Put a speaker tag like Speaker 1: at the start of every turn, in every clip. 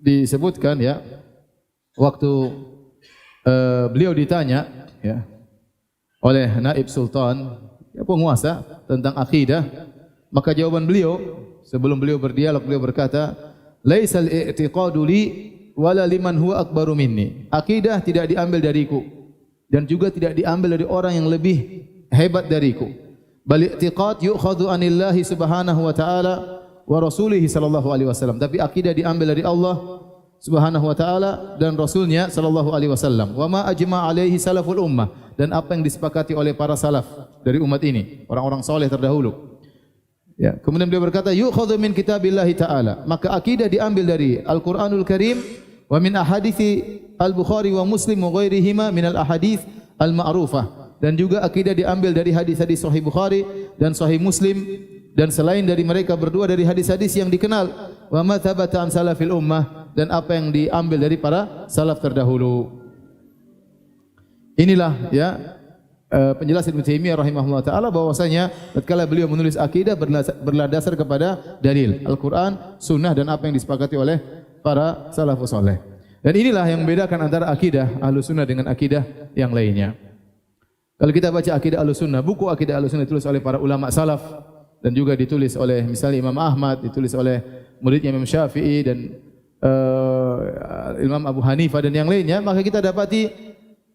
Speaker 1: disebutkan ya, waktu beliau ditanya ya oleh naib sultan, ya, penguasa tentang akidah, maka jawaban beliau sebelum beliau berdialog, beliau berkata, "Laisal i'tiqadu li wala liman huwa akbaru minni." Akidah tidak diambil dariku dan juga tidak diambil dari orang yang lebih hebat dariku. Bal i'tiqad yu'khadhu anillahi subhanahu wa ta'ala wa rasulihi sallallahu alaihi wasallam. Tapi akidah diambil dari Allah Subhanahu wa taala dan rasulnya sallallahu alaihi wasallam. Wa ma ajma alaihi salaful ummah, dan apa yang disepakati oleh para salaf dari umat ini, orang-orang saleh terdahulu. Ya, kemudian beliau berkata, yu'khadhu min kitabillahi ta'ala. Maka akidah diambil dari Al-Qur'anul Karim wa min ahadithi Al-Bukhari wa Muslim wa ghairihima min al-ahadits al-ma'rufah. Dan juga akidah diambil dari hadis-hadis Sahih Bukhari dan Sahih Muslim, dan selain dari mereka berdua dari hadis-hadis yang dikenal. Wa ma thabata an salafil ummah, dan apa yang diambil dari para salaf terdahulu. Inilah ya penjelasan Ibnu Taimiyah rahimahullah taala bahwasanya tatkala beliau menulis akidah berlandasar kepada dalil Al-Qur'an, sunnah, dan apa yang disepakati oleh para salafus saleh. Dan inilah yang membedakan antara akidah Ahlussunnah dengan akidah yang lainnya. Kalau kita baca akidah Ahlussunnah, buku akidah Ahlussunnah ditulis oleh para ulama salaf dan juga ditulis oleh misalnya Imam Ahmad, ditulis oleh muridnya Imam Syafi'i dan Imam Abu Hanifah dan yang lainnya, maka kita dapati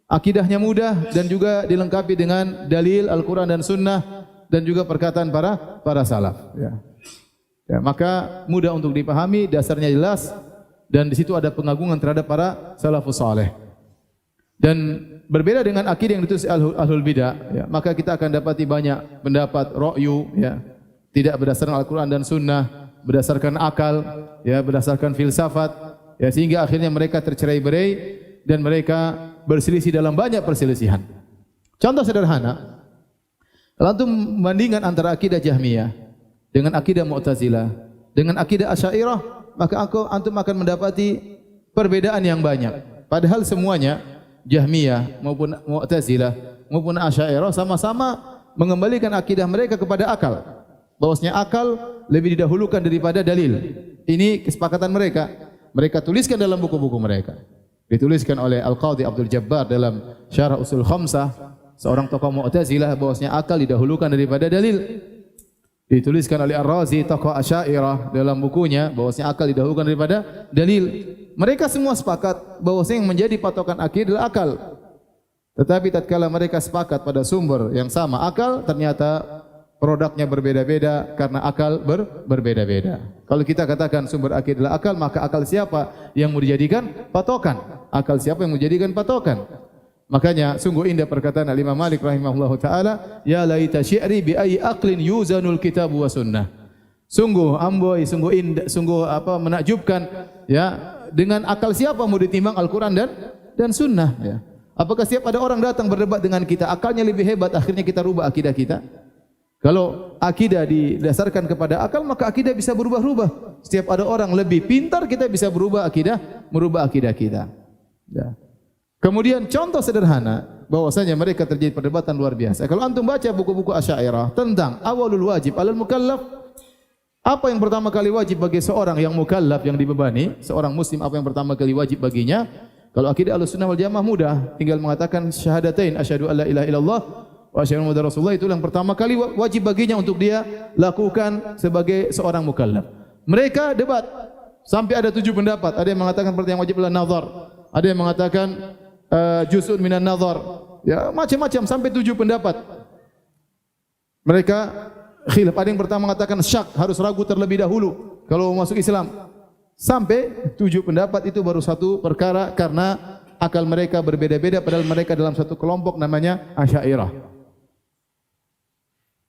Speaker 1: akidahnya mudah dan juga dilengkapi dengan dalil Al-Quran dan Sunnah dan juga perkataan para salaf. Ya, maka mudah untuk dipahami, dasarnya jelas, dan di situ ada pengagungan terhadap para salafus saleh. Dan berbeda dengan akidah yang ditulis ahlul bidah, ya, maka kita akan dapati banyak pendapat ra'yu, ya, tidak berdasarkan Al-Quran dan Sunnah, berdasarkan akal, ya, berdasarkan filsafat, ya, sehingga akhirnya mereka tercerai-berai dan mereka berselisih dalam banyak perselisihan. Contoh sederhana, kalau antum membandingkan antara akidah Jahmiyah dengan akidah Mu'tazilah dengan akidah Asy'ariyah, maka antum akan mendapati perbedaan yang banyak. Padahal semuanya Jahmiyah maupun Mu'tazilah maupun Asy'ariyah sama-sama mengembalikan akidah mereka kepada akal. Bahwasanya akal lebih didahulukan daripada dalil. Ini kesepakatan mereka. Mereka tuliskan dalam buku-buku mereka. Dituliskan oleh Al-Qadhi Abdul Jabbar dalam Syarah Usul Khamsah, seorang tokoh Mu'tazilah, bahwasanya akal didahulukan daripada dalil. Dituliskan oleh Ar-Razi, tokoh Asy'ariyah, dalam bukunya bahwasanya akal didahulukan daripada dalil. Mereka semua sepakat bahwasanya yang menjadi patokan akidah adalah akal. Tetapi tatkala mereka sepakat pada sumber yang sama akal, ternyata produknya berbeda-beda karena akal berbeda-beda. Kalau kita katakan sumber akidah adalah akal, maka akal siapa yang mau dijadikan patokan? Akal siapa yang mau dijadikan patokan? Makanya sungguh indah perkataan Imam Malik rahimahullahu taala, ya laita syi'ri bi ayyi aqlin yuzanul kitab wa sunnah. Sungguh amboi, sungguh indah, sungguh menakjubkan, ya, dengan akal siapa mau ditimbang Al-Qur'an dan sunnah, ya. Apakah setiap ada orang datang berdebat dengan kita, akalnya lebih hebat, akhirnya kita rubah akidah kita? Kalau akidah didasarkan kepada akal, maka akidah bisa berubah-ubah. Setiap ada orang lebih pintar, kita bisa merubah akidah kita. Ya. Kemudian contoh sederhana, bahwasanya mereka terjadi perdebatan luar biasa. Kalau antum baca buku-buku Asy'ariyah tentang awalul wajib alal mukallaf, apa yang pertama kali wajib bagi seorang yang mukallaf, yang dibebani, seorang muslim, apa yang pertama kali wajib baginya? Kalau akidah Ahlussunnah wal Jamaah mudah, tinggal mengatakan syahadatain, asyhadu alla ilaha illallah wa asyhadu anna Muhammadar Rasulullah, itu yang pertama kali wajib baginya untuk dia lakukan sebagai seorang mukallaf. Mereka debat sampai ada 7 pendapat. Ada yang mengatakan pertama yang wajib adalah nazar, ada yang mengatakan juz'un minan nazar, ya, macam-macam sampai 7 pendapat. Mereka khilaf. Ada yang pertama mengatakan syak, harus ragu terlebih dahulu kalau masuk Islam. Sampai 7 pendapat, itu baru satu perkara karena akal mereka berbeda-beda, padahal mereka dalam satu kelompok namanya Asy'ariyah.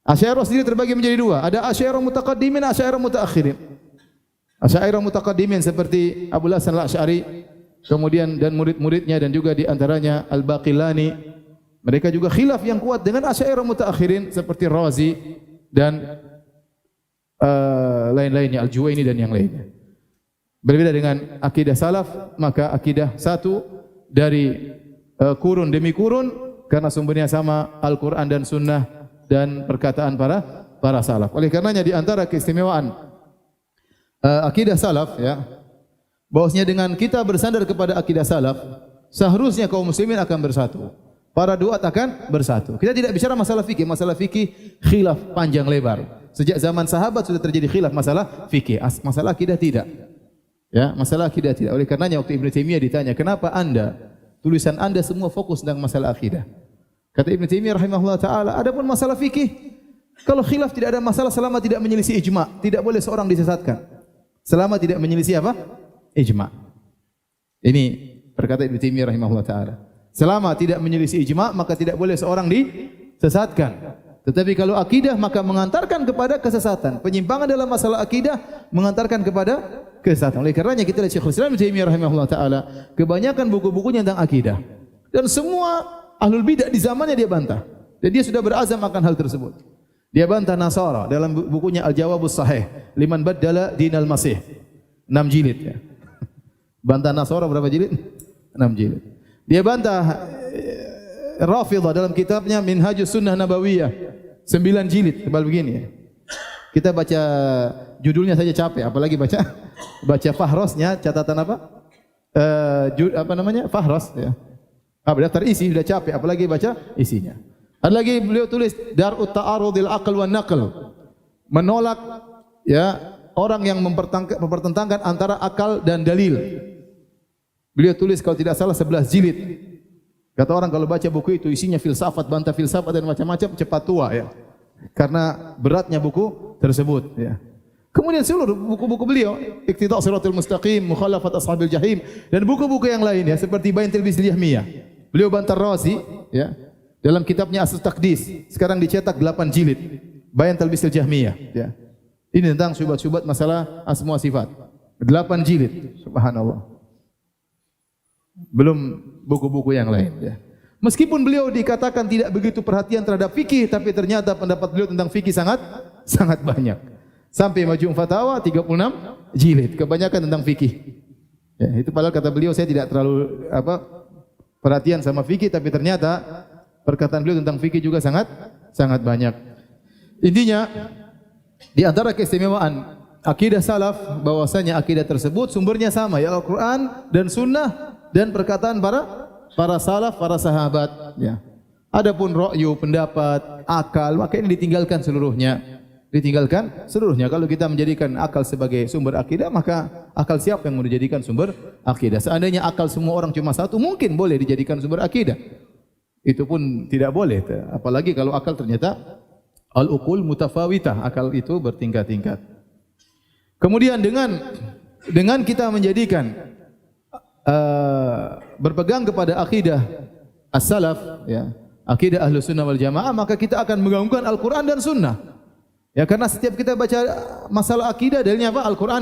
Speaker 1: Asy'ariyah sendiri terbagi menjadi 2. Ada Asy'ariyah mutaqaddimin, Asy'ariyah mutaakhirin. Asy'ariyah mutaqaddimin seperti Abu Hasan Al-Asy'ari, kemudian dan murid-muridnya, dan juga di antaranya Al-Baqillani. Mereka juga khilaf yang kuat dengan Asy'ariyah mutaakhirin seperti Razi dan lain-lainnya, Al-Juwaini dan yang lainnya. Berbeda dengan akidah salaf, maka akidah satu dari kurun demi kurun karena sumbernya sama, Al-Quran dan Sunnah dan perkataan para salaf. Oleh karenanya di antara keistimewaan akidah salaf, ya, bahwasanya dengan kita bersandar kepada akidah salaf, seharusnya kaum muslimin akan bersatu. Para duat akan bersatu. Kita tidak bicara masalah fikih. Masalah fikih khilaf panjang lebar. Sejak zaman sahabat sudah terjadi khilaf masalah fikih. Masalah akidah tidak. Ya, masalah akidah tidak. Oleh karenanya waktu Ibnu Taimiyah ditanya, "Kenapa Anda tulisan Anda semua fokus tentang masalah akidah?" Kata Ibnu Taimiyah rahimahullah taala, adapun masalah fikih, kalau khilaf tidak ada masalah selama tidak menyelisih ijma', tidak boleh seorang disesatkan. Selama tidak menyelisih apa? Ijma'. Ini perkataan Ibnu Taimiyah rahimahullah taala. Selama tidak menyelisih ijma', maka tidak boleh seorang disesatkan. Tetapi kalau akidah maka mengantarkan kepada kesesatan. Penyimpangan dalam masalah akidah mengantarkan kepada kesesatan. Oleh karenanya kita lihat Syekhul Islam Ibnu Taimiyah rahimahullah taala, kebanyakan buku-bukunya tentang akidah. Dan semua ahlul bidah di zamannya dia bantah. Dan dia sudah berazam akan hal tersebut. Dia bantah Nasara dalam bukunya Al-Jawabus Sahih liman baddala dinal Masih. 6 jilid ya. Bantah Nasara berapa jilid? 6 jilid. Dia bantah Rafidhah dalam kitabnya Minhajus Sunnah Nabawiyah 9 jilid, tebal begini ya. Kita baca judulnya saja capek, apalagi baca fahrosnya, catatan apa? Apa namanya? Fahros ya. Daftar isi sudah capek, apalagi baca isinya. Ada lagi beliau tulis Dar'ut Ta'arudil Aql wan Naql. Menolak ya orang yang mempertentangkan antara akal dan dalil. Beliau tulis kalau tidak salah 11 jilid. Kata orang kalau baca buku itu isinya filsafat, bantah filsafat dan macam-macam, cepat tua ya. Karena beratnya buku tersebut ya. Kemudian seluruh buku-buku beliau, Iqtida' Shiratal Mustaqim, Mukhalafat Ashabil Jahim dan buku-buku yang lain ya seperti Bayan Talbis Jahmiyah. Beliau bantah Razi ya dalam kitabnya Aslul Taqdis. Sekarang dicetak 8 jilid. Bayan Talbis Jahmiyah ya. Ini tentang syubhat-syubhat masalah asma sifat. 8 jilid. Subhanallah. Belum buku-buku yang lain ya. Meskipun beliau dikatakan tidak begitu perhatian terhadap fikih, tapi ternyata pendapat beliau tentang fikih sangat banyak. Sampai Majmu' Fatawa 36 jilid, kebanyakan tentang fikih. Ya, itu padahal kata beliau saya tidak terlalu perhatian sama fikih, tapi ternyata perkataan beliau tentang fikih juga sangat banyak. Intinya di antara keistimewaan akidah salaf bahwasanya akidah tersebut sumbernya sama ya Al-Qur'an dan sunnah dan perkataan para salaf, para sahabat ya. Adapun ra'yu, pendapat, akal, maka ini ditinggalkan seluruhnya. Kalau kita menjadikan akal sebagai sumber akidah, maka akal siapa yang mau dijadikan sumber akidah? Seandainya akal semua orang cuma satu, mungkin boleh dijadikan sumber akidah. Itu pun tidak boleh. Apalagi kalau akal ternyata al-uqul mutafawitah, akal itu bertingkat-tingkat. Kemudian dengan kita menjadikan berpegang kepada akidah as-salaf ya, akidah Ahlus Sunnah wal Jamaah, maka kita akan menggabungkan Al-Qur'an dan Sunnah. Ya, karena setiap kita baca masalah akidah dalilnya apa? Al-Qur'an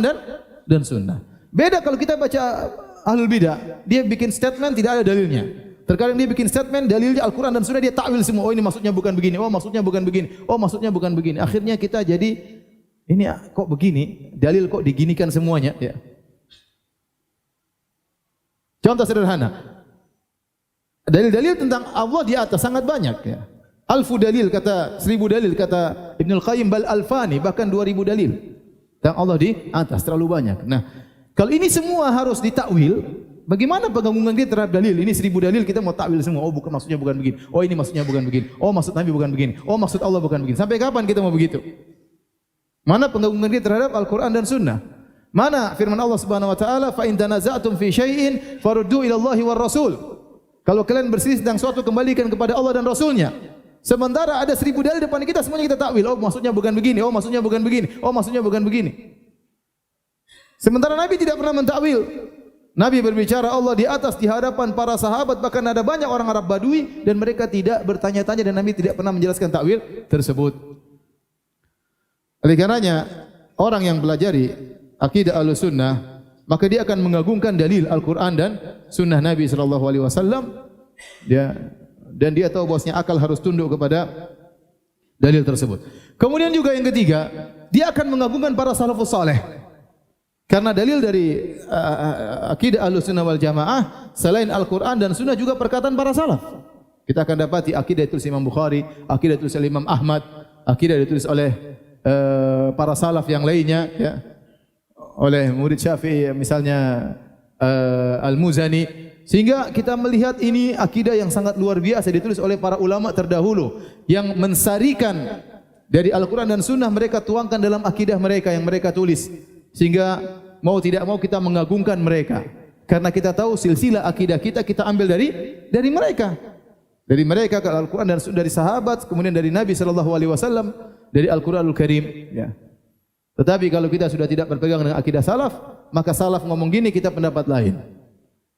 Speaker 1: dan Sunnah. Beda kalau kita baca Ahlul Bidah, dia bikin statement tidak ada dalilnya. Terkadang dia bikin statement dalilnya Al-Qur'an dan Sunnah, dia takwil semua. Oh ini maksudnya bukan begini. Oh maksudnya bukan begini. Oh maksudnya bukan begini. Akhirnya kita jadi ini kok begini? Dalil kok diginikan semuanya ya. Contoh sederhana. Dalil-dalil tentang Allah di atas sangat banyak ya. Alfu dalil kata 1000 dalil kata Ibnul Qayyim, bal alfani bahkan 2000 dalil tentang Allah di atas, terlalu banyak. Nah, kalau ini semua harus ditakwil, bagaimana penggabungan kita terhadap dalil? Ini 1000 dalil kita mau takwil semua. Oh bukan maksudnya bukan begini. Oh ini maksudnya bukan begini. Oh maksud Nabi bukan begini. Oh maksud Allah bukan begini. Sampai kapan kita mau begitu? Mana penggabungan kita terhadap Al-Qur'an dan Sunnah? Mana firman Allah Subhanahu wa taala, "Fa in tanaza'tum fi syai'in faruddu ila Allahi war Rasul." Kalau kalian berselisih tentang suatu, kembalikan kepada Allah dan Rasulnya. Sementara ada 1000 dalil depan kita, semuanya kita takwil. Oh maksudnya bukan begini. Oh maksudnya bukan begini. Oh maksudnya bukan begini. Sementara Nabi tidak pernah mentakwil. Nabi berbicara Allah di atas di hadapan para sahabat, bahkan ada banyak orang Arab Badui dan mereka tidak bertanya-tanya dan Nabi tidak pernah menjelaskan takwil tersebut. Oleh karenanya orang yang pelajari akidah Ahlussunnah, maka dia akan mengagungkan dalil Al-Qur'an dan sunnah Nabi sallallahu alaihi wasallam. Dan dia tahu bahwasanya akal harus tunduk kepada dalil tersebut. Kemudian juga yang ketiga, dia akan mengagungkan para salafus saleh. Karena dalil dari akidah Ahlussunnah wal Jamaah selain Al-Qur'an dan sunnah juga perkataan para salaf. Kita akan dapati akidah ditulis Imam Bukhari, akidah ditulis oleh Imam Ahmad, akidah ditulis oleh para salaf yang lainnya ya. oleh murid Syafi'i misalnya Al-Muzani, sehingga kita melihat ini akidah yang sangat luar biasa ditulis oleh para ulama terdahulu yang mensarikan dari Al-Quran dan Sunnah, mereka tuangkan dalam akidah mereka yang mereka tulis, sehingga mau tidak mau kita mengagungkan mereka karena kita tahu silsilah akidah kita ambil dari mereka. Dari mereka ke Al-Quran dan Sunnah, dari sahabat, kemudian dari Nabi sallallahu alaihi wasallam, dari Al-Quranul Karim, ya. Tetapi kalau kita sudah tidak berpegang dengan akidah salaf, maka salaf ngomong gini, kita pendapat lain.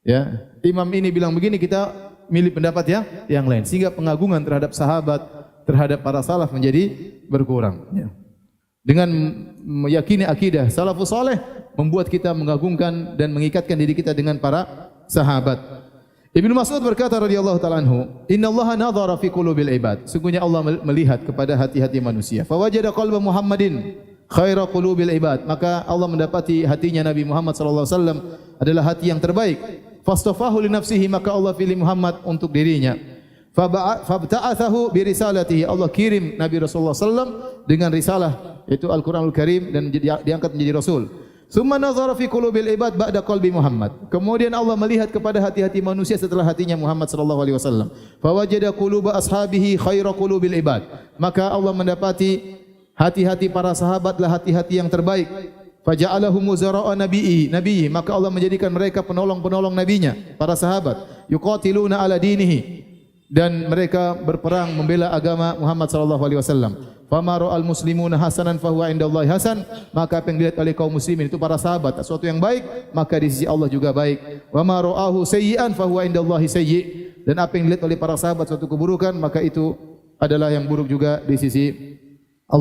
Speaker 1: Ya, imam ini bilang begini, kita milih pendapat yang lain, sehingga pengagungan terhadap sahabat, terhadap para salaf menjadi berkurang. Ya. Dengan meyakini akidah salafus saleh membuat kita mengagungkan dan mengikatkan diri kita dengan para sahabat. Ibnu Mas'ud berkata radhiyallahu ta'ala anhu, "Innallaha nadhara fi qulubil ibad." Sungguhnya Allah melihat kepada hati-hati manusia. Fa wajada qalba Muhammadin khaira qulubil ibad. Maka Allah mendapati hatinya Nabi Muhammad sallallahu alaihi wasallam adalah hati yang terbaik. Fastafahu li nafsihi, maka Allah pilih Muhammad untuk dirinya. Fabta'athahu bi risalatihi. Allah kirim Nabi Rasulullah sallallahu dengan risalah, yaitu Al-Qur'anul Karim, dan diangkat menjadi rasul. Summa nazara fi qulubil ibad ba'da qalbi Muhammad. Kemudian Allah melihat kepada hati-hati manusia setelah hatinya Muhammad sallallahu alaihi wasallam. Fa wajada quluba ashabihi khaira qulubil ibad. Maka Allah mendapati hati-hati para sahabatlah hati-hati yang terbaik. Faja'alahum muzara'a nabiyyi, maka Allah menjadikan mereka penolong-penolong nabinya, para sahabat. Yuqatiluna ala dinihi, dan mereka berperang membela agama Muhammad sallallahu alaihi wasallam. Fama ra'al muslimuna hasanan fahuwa indallahi hasan, maka apa yang dilihat oleh kaum muslimin itu para sahabat sesuatu yang baik, maka di sisi Allah juga baik. Wa ma ra'ahu sayyi'an fahuwa indallahi sayyi', dan apa yang dilihat oleh para sahabat suatu keburukan, maka itu adalah yang buruk juga di sisi